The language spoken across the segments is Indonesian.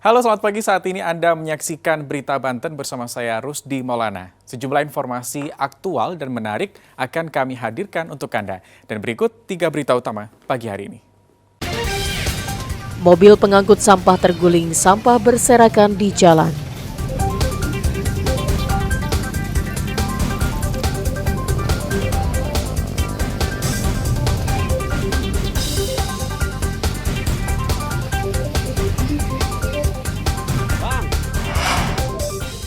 Halo, selamat pagi. Saat ini Anda menyaksikan Berita Banten bersama saya Rusdi Maulana. Sejumlah informasi aktual dan menarik akan kami hadirkan untuk Anda. Dan berikut 3 berita utama pagi hari ini. Mobil pengangkut sampah terguling, sampah berserakan di jalan.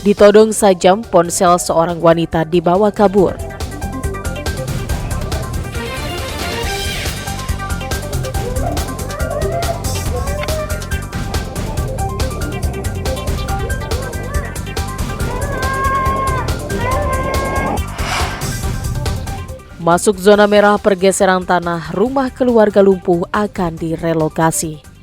Ditodong sajam, ponsel seorang wanita dibawa kabur. Masuk zona merah pergeseran tanah, rumah keluarga lumpuh akan direlokasi.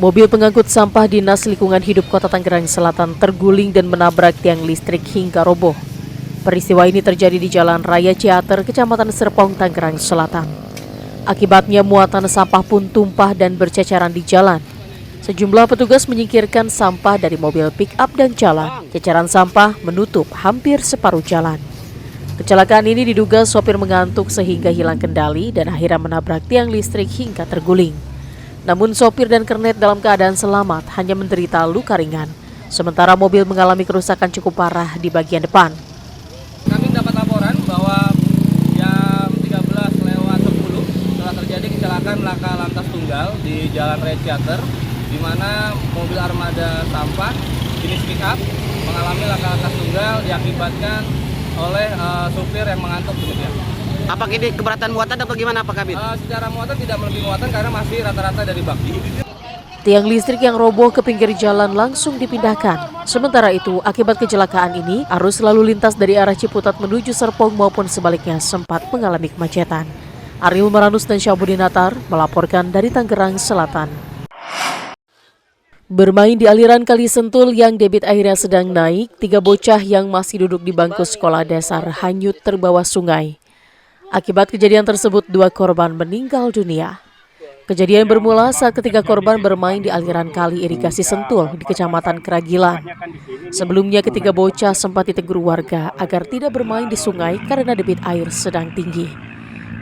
Mobil pengangkut sampah Dinas Lingkungan Hidup Kota Tangerang Selatan terguling dan menabrak tiang listrik hingga roboh. Peristiwa ini terjadi di Jalan Raya Ciater, Kecamatan Serpong, Tangerang Selatan. Akibatnya muatan sampah pun tumpah dan berceceran di jalan. Sejumlah petugas menyingkirkan sampah dari mobil pick-up dan jalan. Ceceran sampah menutup hampir separuh jalan. Kecelakaan ini diduga sopir mengantuk sehingga hilang kendali dan akhirnya menabrak tiang listrik hingga terguling. Namun sopir dan kernet dalam keadaan selamat, hanya menderita luka ringan. Sementara mobil mengalami kerusakan cukup parah di bagian depan. Kami dapat laporan bahwa jam 13:10 telah terjadi kecelakaan laka lantas tunggal di Jalan Raya Ciater, di mana mobil armada sampah jenis pick-up mengalami laka lantas tunggal diakibatkan oleh supir yang mengantuk demikian. Apakah ini keberatan muatan atau bagaimana Pak Kabit? Secara muatan tidak melebihi muatan karena masih rata-rata dari bak. Tiang listrik yang roboh ke pinggir jalan langsung dipindahkan. Sementara itu, akibat kecelakaan ini, arus lalu lintas dari arah Ciputat menuju Serpong maupun sebaliknya sempat mengalami kemacetan. Ariel Maranus dan Syahbudin Natar melaporkan dari Tangerang Selatan. Bermain di aliran Kali Sentul yang debit airnya sedang naik, 3 bocah yang masih duduk di bangku sekolah dasar hanyut terbawa sungai. Akibat kejadian tersebut, 2 korban meninggal dunia. Kejadian bermula saat ketiga korban bermain di aliran kali irigasi Sentul di Kecamatan Keragilan. Sebelumnya, ketiga bocah sempat ditegur warga agar tidak bermain di sungai karena debit air sedang tinggi.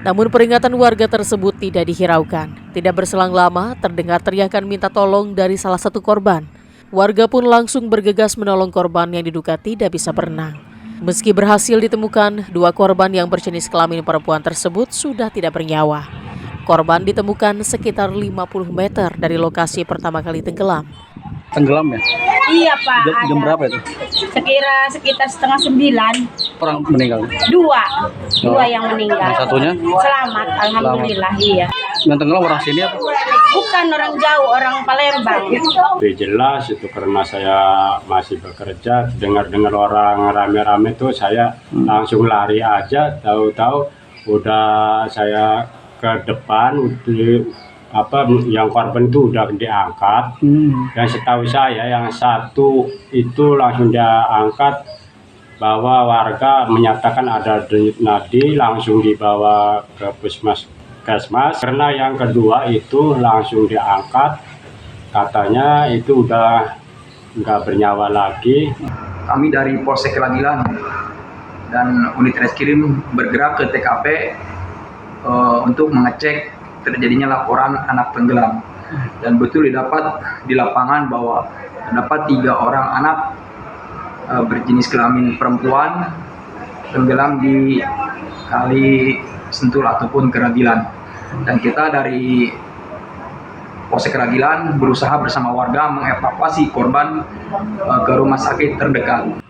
Namun peringatan warga tersebut tidak dihiraukan. Tidak berselang lama, terdengar teriakan minta tolong dari salah satu korban. Warga pun langsung bergegas menolong korban yang diduga tidak bisa berenang. Meski berhasil ditemukan, 2 korban yang berjenis kelamin perempuan tersebut sudah tidak bernyawa. Korban ditemukan sekitar 50 meter dari lokasi pertama kali tenggelam. Tenggelam ya? Iya Pak. Jam berapa itu? Sekitar 8:30. Orang meninggal? 2 yang meninggal. Yang satunya? Selamat, alhamdulillah. Iya. Yang tenggelam orang sini apa? Bukan orang jauh, orang Palembang. Jelas itu karena saya masih bekerja, dengar orang rame-rame tuh saya langsung lari aja, tahu-tahu udah saya ke depan, yang korban itu udah diangkat. Dan setahu saya yang satu itu langsung diangkat, bahwa warga menyatakan ada denyut nadi, langsung dibawa ke puskesmas. Karena yang kedua itu langsung diangkat, katanya itu udah nggak bernyawa lagi. Kami dari Polsek Keragilan dan unit reskrim bergerak ke TKP untuk mengecek terjadinya laporan anak tenggelam. Dan betul didapat di lapangan bahwa terdapat 3 orang anak berjenis kelamin perempuan tenggelam di Kali Sentul ataupun Keragilan. Dan kita dari Polsek Keragilan berusaha bersama warga mengevakuasi korban ke rumah sakit terdekat.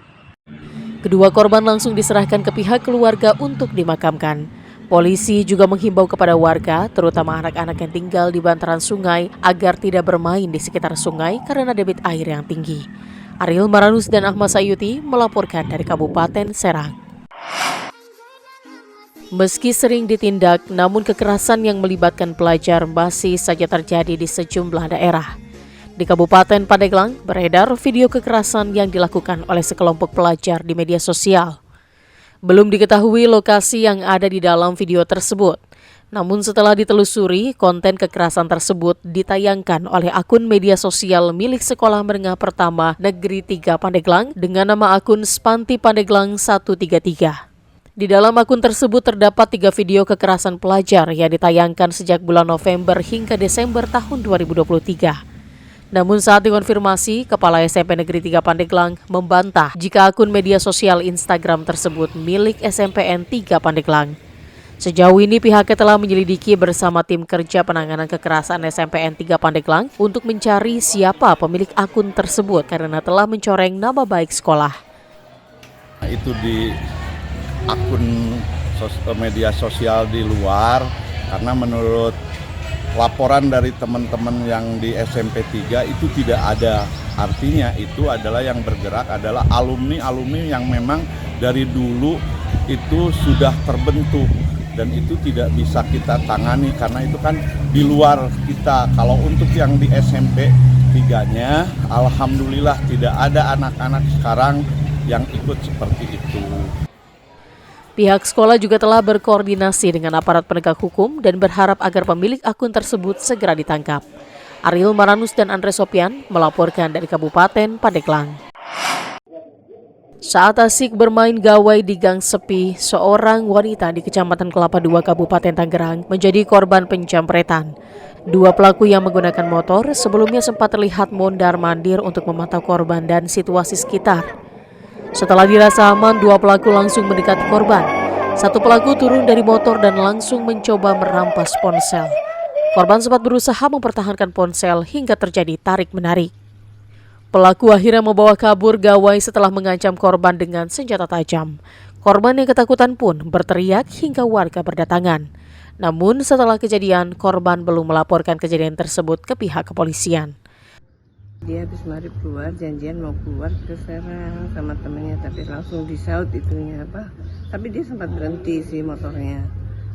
Kedua korban langsung diserahkan ke pihak keluarga untuk dimakamkan. Polisi juga menghimbau kepada warga, terutama anak-anak yang tinggal di bantaran sungai, agar tidak bermain di sekitar sungai karena debit air yang tinggi. Ariel Maranus dan Ahmad Sayuti melaporkan dari Kabupaten Serang. Meski sering ditindak, namun kekerasan yang melibatkan pelajar masih saja terjadi di sejumlah daerah. Di Kabupaten Pandeglang, beredar video kekerasan yang dilakukan oleh sekelompok pelajar di media sosial. Belum diketahui lokasi yang ada di dalam video tersebut. Namun setelah ditelusuri, konten kekerasan tersebut ditayangkan oleh akun media sosial milik Sekolah Menengah Pertama Negeri 3 Pandeglang dengan nama akun Spanti Pandeglang 133. Di dalam akun tersebut terdapat 3 video kekerasan pelajar yang ditayangkan sejak bulan November hingga Desember tahun 2023. Namun saat dikonfirmasi, Kepala SMP Negeri 3 Pandeglang membantah jika akun media sosial Instagram tersebut milik SMPN 3 Pandeglang. Sejauh ini pihaknya telah menyelidiki bersama tim kerja penanganan kekerasan SMPN 3 Pandeglang untuk mencari siapa pemilik akun tersebut karena telah mencoreng nama baik sekolah. Itu di akun media sosial di luar karena menurut laporan dari teman-teman yang di SMP 3 itu tidak ada. Artinya itu adalah yang bergerak adalah alumni-alumni yang memang dari dulu itu sudah terbentuk. Dan itu tidak bisa kita tangani karena itu kan di luar kita. Kalau untuk yang di SMP 3-nya, alhamdulillah tidak ada anak-anak sekarang yang ikut seperti itu. Pihak sekolah juga telah berkoordinasi dengan aparat penegak hukum dan berharap agar pemilik akun tersebut segera ditangkap. Ariel Maranus dan Andre Sopian melaporkan dari Kabupaten Pandeglang. Saat asik bermain gawai di gang sepi, seorang wanita di Kecamatan Kelapa II Kabupaten Tangerang menjadi korban penjamretan. 2 pelaku yang menggunakan motor sebelumnya sempat terlihat mondar-mandir untuk memantau korban dan situasi sekitar. Setelah dirasa aman, 2 pelaku langsung mendekati korban. 1 pelaku turun dari motor dan langsung mencoba merampas ponsel. Korban sempat berusaha mempertahankan ponsel hingga terjadi tarik-menarik. Pelaku akhirnya membawa kabur gawai setelah mengancam korban dengan senjata tajam. Korban yang ketakutan pun berteriak hingga warga berdatangan. Namun setelah kejadian, korban belum melaporkan kejadian tersebut ke pihak kepolisian. Dia habis maghrib keluar, janjian mau keluar ke Serang sama temennya, tapi langsung disaut itunya apa. Tapi dia sempat berhenti sih motornya,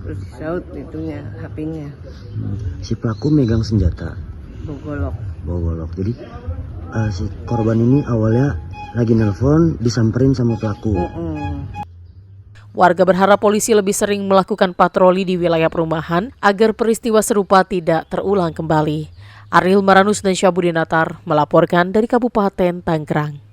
terus disaut itunya HP-nya. Si pelaku megang senjata. Bawa golok. Jadi si korban ini awalnya lagi nelpon, disamperin sama pelaku. Warga berharap polisi lebih sering melakukan patroli di wilayah perumahan agar peristiwa serupa tidak terulang kembali. Ariel Maranus dan Syabudinatar melaporkan dari Kabupaten Tangerang.